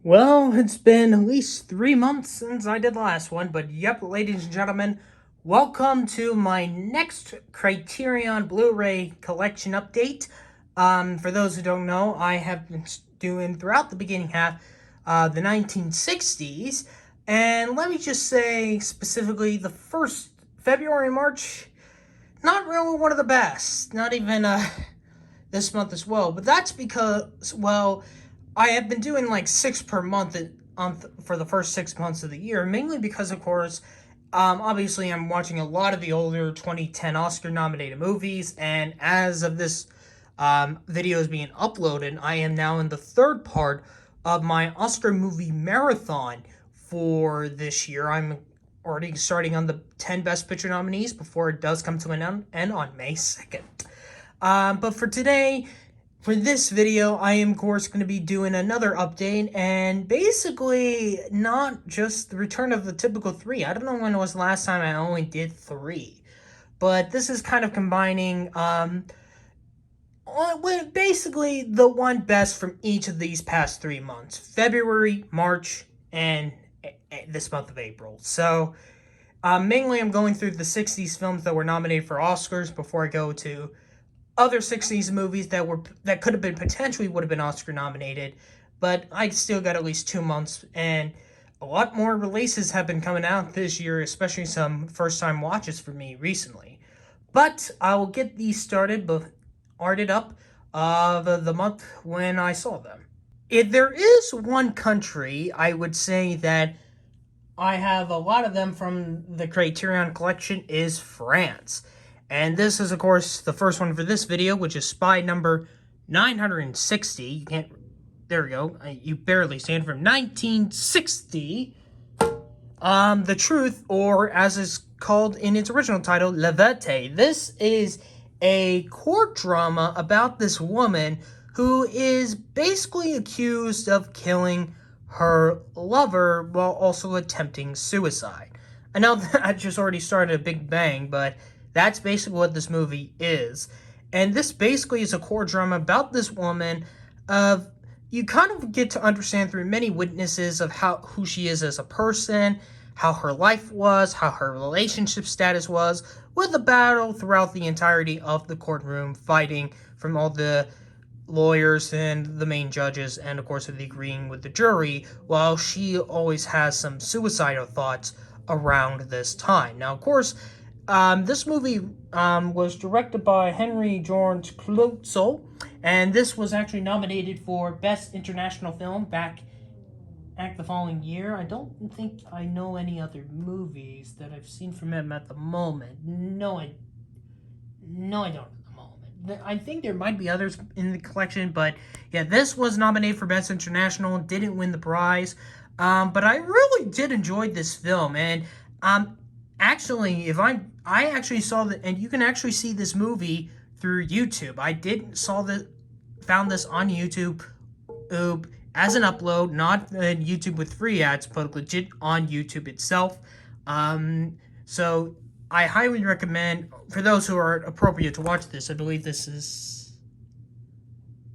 Well, it's been at least 3 months since I did the last one, but yep, ladies and gentlemen, welcome to my next Criterion Blu-ray collection update. For those who don't know, I have been doing throughout the beginning half the 1960s, and let me just say specifically the first February, March, not really one of the best, not even this month as well, but that's because, well, I have been doing like six per month for the first 6 months of the year, mainly because, of course, obviously I'm watching a lot of the older 2010 Oscar-nominated movies, and as of this video is being uploaded, I am now in the third part of my Oscar movie marathon for this year. I'm already starting on the 10 Best Picture nominees before it does come to an end on May 2nd. But for today, for this video, I am, of course, going to be doing another update, and basically not just the return of the typical three. I don't know when it was the last time I only did three, but this is kind of combining, with basically the one best from each of these past 3 months. February, March, and this month of April. So, mainly I'm going through the 60s films that were nominated for Oscars before I go to other 60s movies that could have been potentially would have been Oscar nominated, but I still got at least 2 months, and a lot more releases have been coming out this year, especially some first-time watches for me recently. But I will get these started, but arted up of the month when I saw them. If there is one country, I would say that I have a lot of them from the Criterion collection, is France. And this is, of course, the first one for this video, which is Spy number 960. You can't, there we go. You barely stand from 1960. The Truth, or as is called in its original title, Vérité. This is a court drama about this woman who is basically accused of killing her lover while also attempting suicide. I know that just already started a big bang, but that's basically what this movie is. And this basically is a court drama about this woman. You kind of get to understand through many witnesses of who she is as a person, how her life was, how her relationship status was, with a battle throughout the entirety of the courtroom, fighting from all the lawyers and the main judges, and of course with the agreeing with the jury, while she always has some suicidal thoughts around this time. Now, of course, this movie was directed by Henry George Clouzot, and this was actually nominated for Best International Film back the following year. I don't think I know any other movies that I've seen from him at the moment. No, I don't. I think there might be others in the collection, but yeah, this was nominated for Best International, didn't win the prize, but I really did enjoy this film, and actually, I actually saw that, and you can actually see this movie through YouTube. Found this on YouTube as an upload, not YouTube with free ads, but legit on YouTube itself. So I highly recommend, for those who are appropriate to watch this. I believe this is,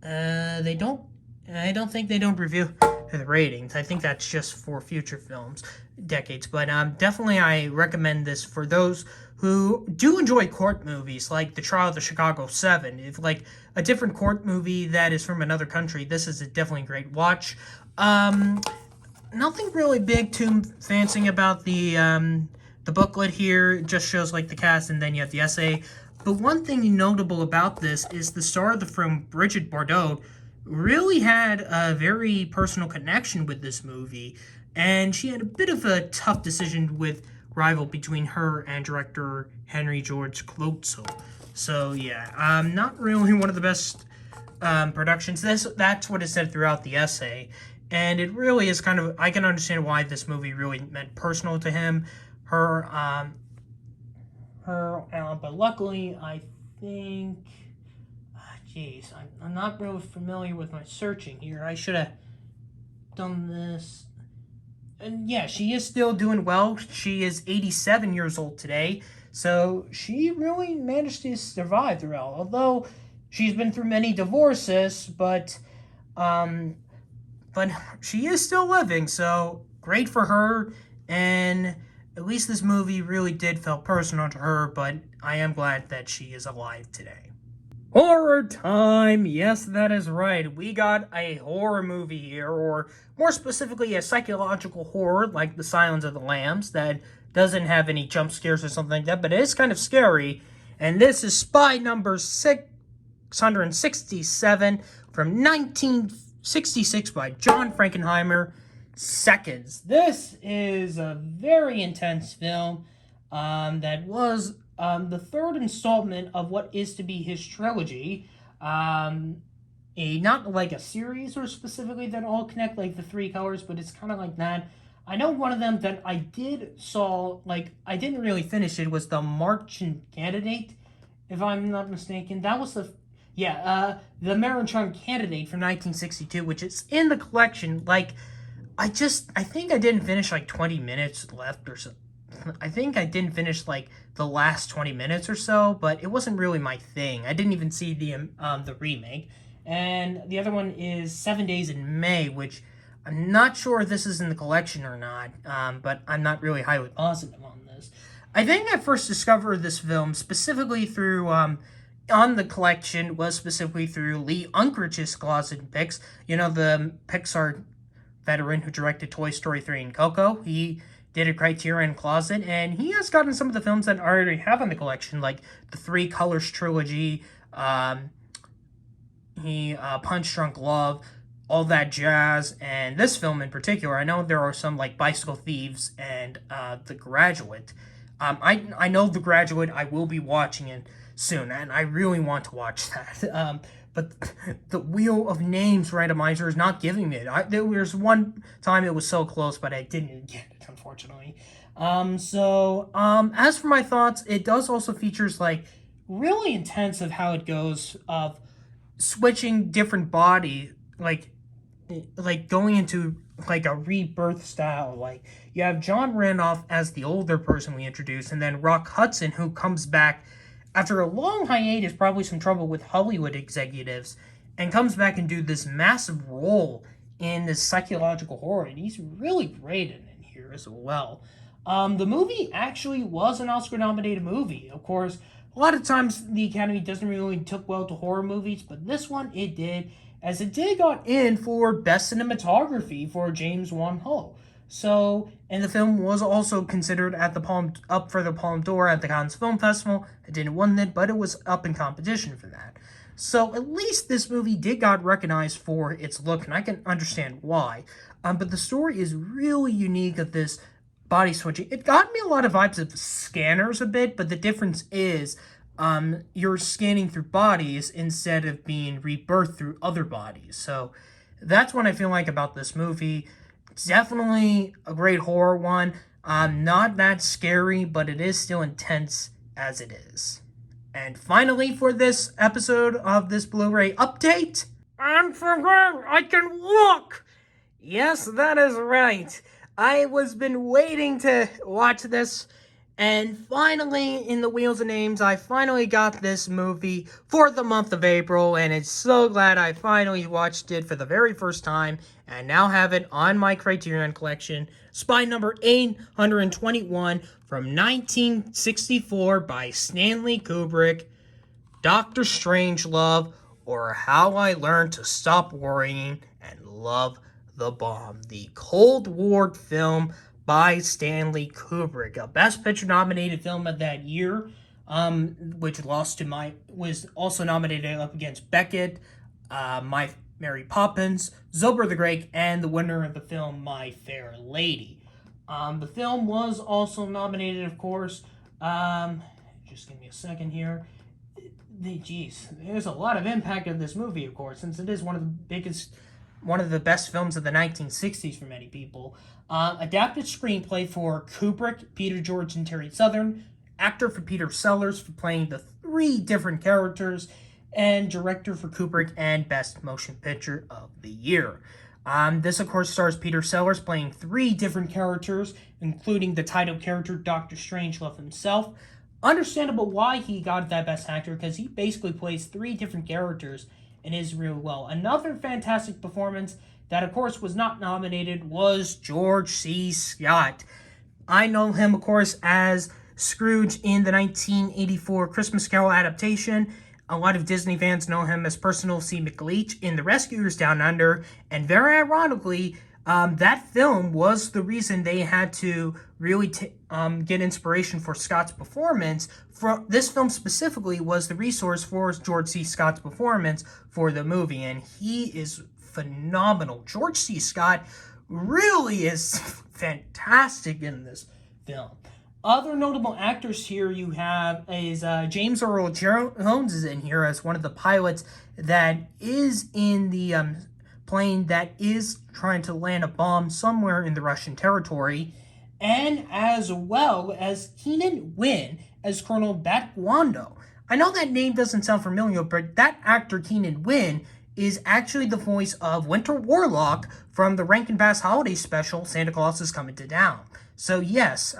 I don't think they don't review the ratings. I think that's just for future films, decades. But definitely I recommend this for those who do enjoy court movies, like The Trial of the Chicago 7. If like a different court movie that is from another country, this is a definitely great watch. Nothing really big too fancy about the booklet here. It just shows like the cast, and then you have the essay. But one thing notable about this is the star of the film, Brigitte Bardot, really had a very personal connection with this movie, and she had a bit of a tough decision with rival between her and director Henry George Clouzot. So yeah, not really one of the best productions. That's what it said throughout the essay, and it really is kind of, I can understand why this movie really meant personal to him. But luckily, I think, jeez, I'm not really familiar with my searching here. I should have done this. And yeah, she is still doing well. She is 87 years old today, so she really managed to survive throughout. Although she's been through many divorces, but but she is still living, so great for her. And at least this movie really did feel personal to her, but I am glad that she is alive today. Horror time! Yes, that is right. We got a horror movie here, or more specifically, a psychological horror like The Silence of the Lambs that doesn't have any jump scares or something like that, but it is kind of scary. And this is Spy Number 667 from 1966 by John Frankenheimer. Seconds. This is a very intense film that was the third installment of what is to be his trilogy. Not like a series or specifically that all connect like the three colors, but it's kind of like that. I know one of them that I didn't really finish it, was The Martian Candidate, if I'm not mistaken. That was the Martian Candidate from 1962, which is in the collection. I think I didn't finish 20 minutes left or so. I think I didn't finish the last 20 minutes or so, but it wasn't really my thing. I didn't even see the remake. And the other one is 7 Days in May, which I'm not sure if this is in the collection or not, but I'm not really highly positive on this. I think I first discovered this film specifically through, on the collection, was specifically through Lee Unkrich's Closet Picks. You know, the Pixar veteran who directed Toy Story 3 and Coco. He did a Criterion Closet, and he has gotten some of the films that I already have in the collection, like the Three Colors trilogy, Punch Drunk Love, all that jazz, and this film in particular. I know there are some like Bicycle Thieves and The Graduate. I know The Graduate. I will be watching it soon, and I really want to watch that. But the Wheel of Names randomizer is not giving me it. There was one time it was so close, but I didn't get it, unfortunately. As for my thoughts, it does also features really intense of how it goes of switching different body, like going into a rebirth style. You have John Randolph as the older person we introduced, and then Rock Hudson, who comes back after a long hiatus, probably some trouble with Hollywood executives, and comes back and do this massive role in this psychological horror, and he's really great in it here as well. The movie actually was an Oscar-nominated movie. Of course, a lot of times the Academy doesn't really take well to horror movies, but this one it did, as it did got in for Best Cinematography for James Wan Ho. So, and the film was also considered up for the Palme d'Or at the Cannes Film Festival. It didn't win it, but it was up in competition for that. So at least this movie did got recognized for its look, and I can understand why. But the story is really unique of this body switching. It got me a lot of vibes of Scanners a bit, but the difference is you're scanning through bodies instead of being rebirthed through other bodies. So that's what I feel like about this movie. It's definitely a great horror one. Not that scary, but it is still intense as it is. And finally, for this episode of this Blu-ray update, and for her, I can walk! Yes, that is right. I was been waiting to watch this, and finally, in the Wheels of Names, I finally got this movie for the month of April, and it's so glad I finally watched it for the very first time, and now have it on my Criterion collection. Spy Number 821 from 1964 by Stanley Kubrick, Dr. Strangelove, or How I Learned to Stop Worrying and Love the Bomb, the Cold War film by Stanley Kubrick, a Best Picture nominated film of that year, which was also nominated up against Beckett, My Mary Poppins, Zilber the Great, and the winner of the film My Fair Lady. The film was also nominated, of course. Just give me a second here. There's a lot of impact of this movie, of course, since it is one of the best films of the 1960s for many people. Adapted screenplay for Kubrick, Peter George, and Terry Southern. Actor for Peter Sellers for playing the 3 different characters. And director for Kubrick, and Best Motion Picture of the Year. This, of course, stars Peter Sellers playing 3 different characters, including the title character, Dr. Strangelove himself. Understandable why he got that Best Actor, because he basically plays 3 different characters and is really well. Another fantastic performance that, of course, was not nominated was George C. Scott. I know him, of course, as Scrooge in the 1984 Christmas Carol adaptation. A lot of Disney fans know him as Percival C. McLeach in The Rescuers Down Under. And very ironically, that film was the reason they had to really get inspiration for Scott's performance. This film specifically was the resource for George C. Scott's performance for the movie, and he is phenomenal. George C. Scott really is fantastic in this film. Other notable actors here you have is James Earl Jones is in here as one of the pilots that is in the plane that is trying to land a bomb somewhere in the Russian territory, and as well as Keenan Wynn as Colonel Batwando. I know that name doesn't sound familiar, but that actor Keenan Wynn is actually the voice of Winter Warlock from the Rankin Bass holiday special, Santa Claus is Coming to Town. So yes,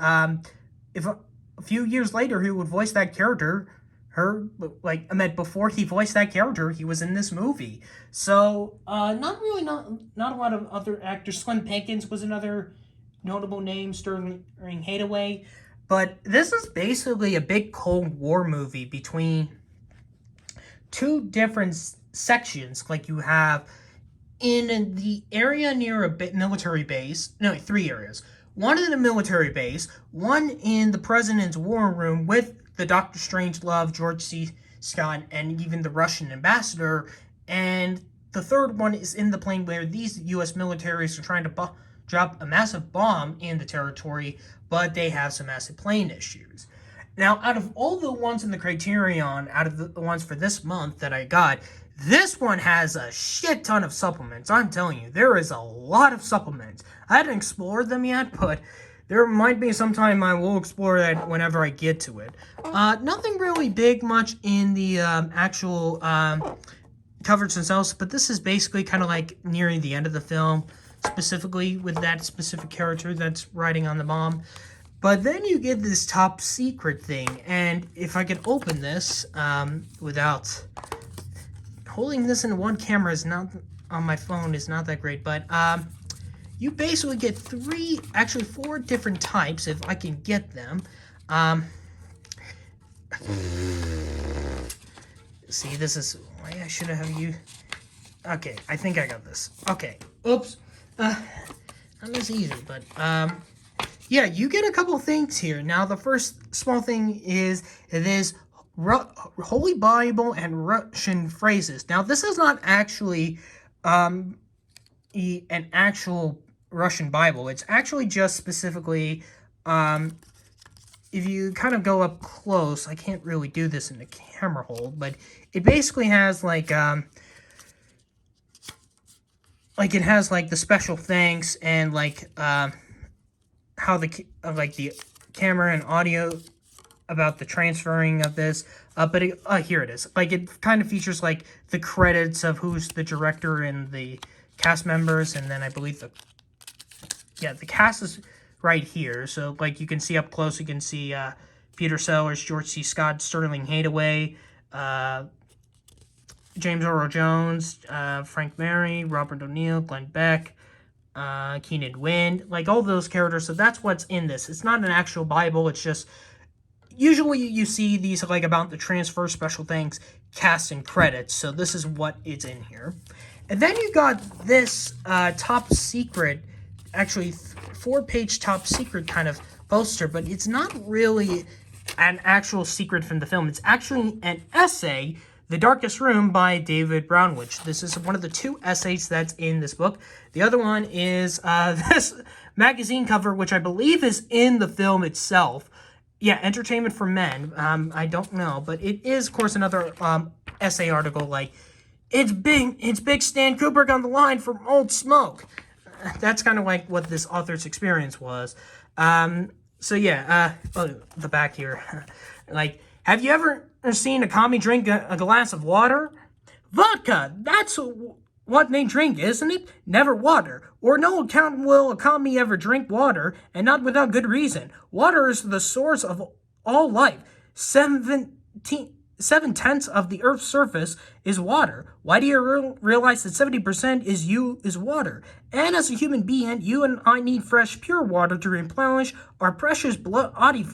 if a few years later he would voice that character, before he voiced that character, he was in this movie. So, not a lot of other actors. Slim Pickens was another notable name, Sterling Hathaway. But this is basically a big Cold War movie between two different sections. Like you have in the area near a military base, no, 3 areas. One in a military base, one in the President's War Room with the Dr. Strangelove, George C. Scott, and even the Russian ambassador. And the third one is in the plane where these U.S. militaries are trying to drop a massive bomb in the territory, but they have some massive plane issues. Now, out of all the ones in the Criterion, out of the ones for this month that I got, this one has a shit ton of supplements. I'm telling you, there is a lot of supplements. I haven't explored them yet, but there might be some time I will explore that whenever I get to it. Nothing really big much in the actual coverage themselves, but this is basically kind of like nearing the end of the film, specifically with that specific character that's riding on the bomb. But then you get this top secret thing, and if I can open this without holding this in one camera is not on my phone is not that great, but you basically get 4 different types if I can get them. See, this is why I should have you. Okay, I think I got this. Okay, oops. Not as easy, but yeah, you get a couple things here. Now, the first small thing is this Holy Bible and Russian phrases. Now, this is not actually an actual Russian Bible. It's actually just specifically, if you kind of go up close, I can't really do this in the camera hold, but it basically has it has the special thanks and how the camera and audio about the transferring of this, but here it is. It kind of features the credits of who's the director and the cast members, and then I believe the cast is right here. So you can see up close, you can see Peter Sellers, George C. Scott, Sterling Hathaway, James Earl Jones, Frank Mary, Robert O'Neill, Glenn Beck, Keenan Wynn, all those characters. So that's what's in this. It's not an actual Bible. It's just usually you see these about the transfer, special thanks, cast, and credits. So this is what is in here. And then you got this top secret, actually 4-page top secret kind of poster, but it's not really an actual secret from the film. It's actually an essay, The Darkest Room by David Brownwich. This is one of the 2 essays that's in this book. The other one is this magazine cover, which I believe is in the film itself. Yeah, Entertainment for Men. I don't know, but it is, of course, another essay article it's big Stan Kubrick on the line from Old Smoke. That's kind of what this author's experience was. So yeah, the back here. Have you ever seen a commie drink a glass of water? Vodka, that's what they drink, isn't it? Never water. Or no account will a commie ever drink water, and not without good reason. Water is the source of all life. 7/10 of the Earth's surface is water. Why do you realize that 70% is water? And as a human being, you and I need fresh, pure water to replenish our precious bloody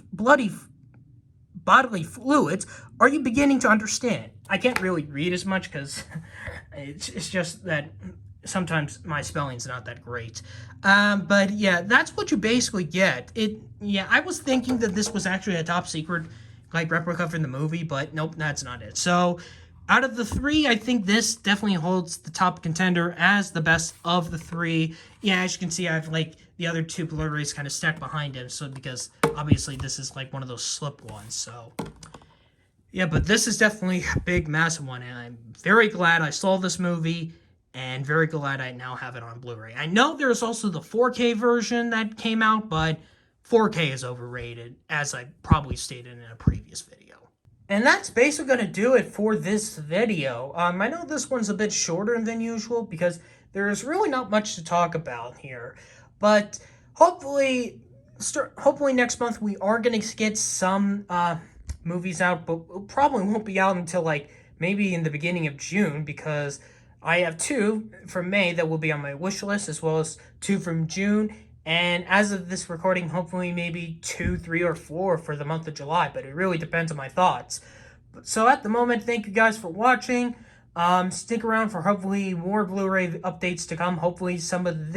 bodily fluids. Are you beginning to understand? I can't really read as much because it's just that sometimes my spelling's not that great. But yeah, that's what you basically get. I was thinking that this was actually a top secret replica from the movie, but nope, that's not it. So out of the three, I think this definitely holds the top contender as the best of the three. Yeah, as you can see, I have the other two Blu-rays kind of stacked behind him, so because obviously this is one of those slip ones. So yeah, but this is definitely a big, massive one, and I'm very glad I saw this movie, and very glad I now have it on Blu-ray. I know there's also the 4K version that came out, but 4K is overrated, as I probably stated in a previous video. And that's basically going to do it for this video. I know this one's a bit shorter than usual because there's really not much to talk about here. But hopefully next month we are going to get some movies out, but probably won't be out until maybe in the beginning of June, because I have 2 from May that will be on my wish list, as well as 2 from June. And as of this recording, hopefully maybe 2, 3, or 4 for the month of July, but it really depends on my thoughts. So at the moment, thank you guys for watching. Stick around for hopefully more Blu-ray updates to come. Hopefully some of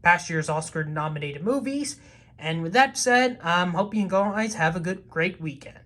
past year's Oscar-nominated movies. And with that said, hope you guys have a great weekend.